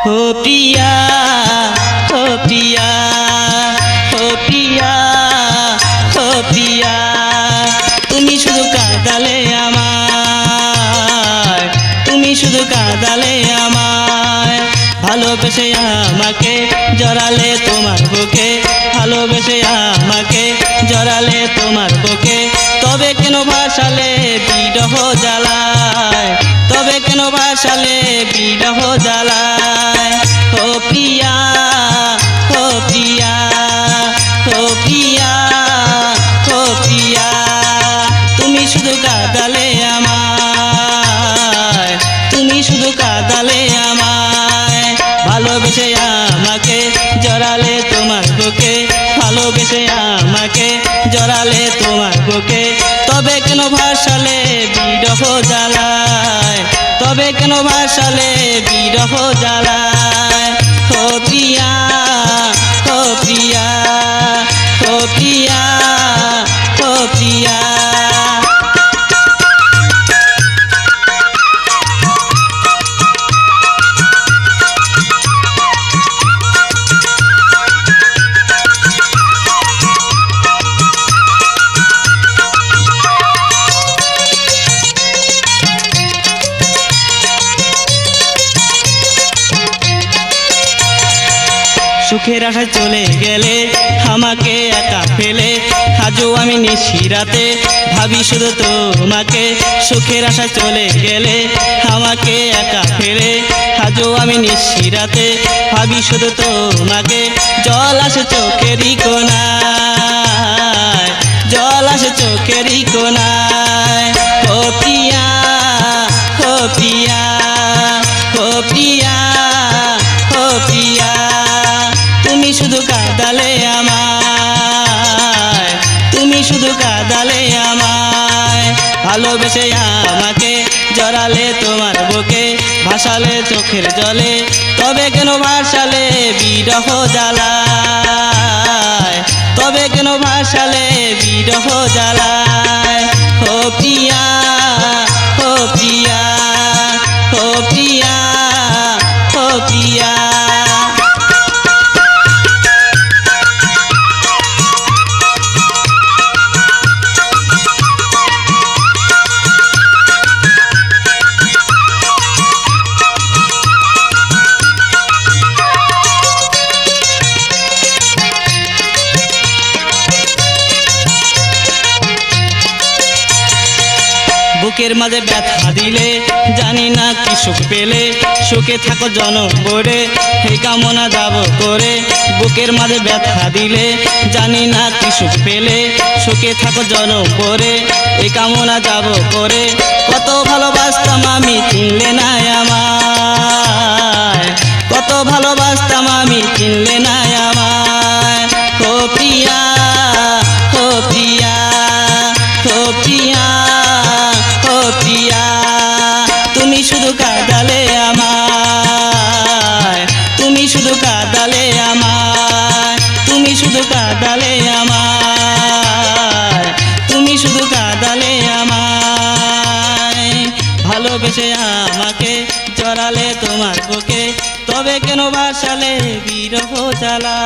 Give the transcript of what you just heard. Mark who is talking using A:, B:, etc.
A: ও প্রিয়া, ও প্রিয়া, ও প্রিয়া, ও প্রিয়া, তুমি শুধু কাঁদালে আমায়, তুমি শুধু কাঁদালে আমায়। ভালোবেসে আমাকে জড়ালে তোমার বুকে, ভালোবেসে আমাকে জড়ালে তোমার বুকে, তবে কেন ভাসালে বিরহ জ্বালায়, তবে কেন ভাসালে বিরহ জ্বালায়। ও প্রিয়া, ও প্রিয়া, ও প্রিয়া, ও প্রিয়া, তুমি শুধু কাঁদালে আমায়, তুমি শুধু কাঁদালে আমায়। ভালোবেসে আমাকে জড়ালে তোমার বুকে, ভালোবেসে আমাকে জড়ালে তোমার বুকে, তবে কেন ভাসালে বিরহ জ্বালায়, তবে কেন ভাসালে বিরহ জ্বালায়। ও প্রিয়া, ও প্রিয়া, ও প্রিয়া, ও প্রিয়া। সুখের আশায় চলে গেলে আমাকে একা ফেলে, আজও আমি নিশিরাতে ভাবি শুধু তোমাকে। সুখের আশায় চলে গেলে আমাকে একা ফেলে, আজও আমি নিশিরাতে ভাবি শুধু তোমাকে। জল আসে চোখেরই কোণায়, জল আসে চোখেরই কোণায়। ও প্রিয়া, ও প্রিয়া, ও প্রিয়া, ও প্রিয়া, তুমি শুধু কাঁদালে আমায়, তুমি শুধু কাঁদালে আমায়। ভালোবেসে আমাকে জড়ালে তোমার বুকে, ভাসালে চোখের জলে, তবে কেন ভাসালে বিরহ জ্বালায়, তবে কেন ভাসালে বিরহ জ্বালায়। ও প্রিয়া, ও প্রিয়া, ও প্রিয়া, ও প্রিয়া। বুকের মাঝে ব্যথা দিলে জানি না কি সুখ পেলে, সুখে থাকো জনম ভরে এই কামনা যাব করে। বুকের মাঝে ব্যথা দিলে জানি না কি সুখ পেলে, সুখে থাকো জনম ভরে এই কামনা যাব করে। কত ভালোবাসতাম আমি চিনলে না আমায়, কত ভালোবাসতাম আমি চিনলে না আমায়। ও প্রিয়া, ও প্রিয়া, ও প্রিয়া, ও প্রিয়া, তুমি শুধু কাঁদালে আমায়, তুমি শুধু কাঁদালে আমায়, তুমি শুধু কাঁদালে আমায়, তুমি শুধু কাঁদালে আমায়। ভালোবেসে আমাকে জড়ালে তোমার বুকে, তবে কেন ভাসালে বিরহ জ্বালা।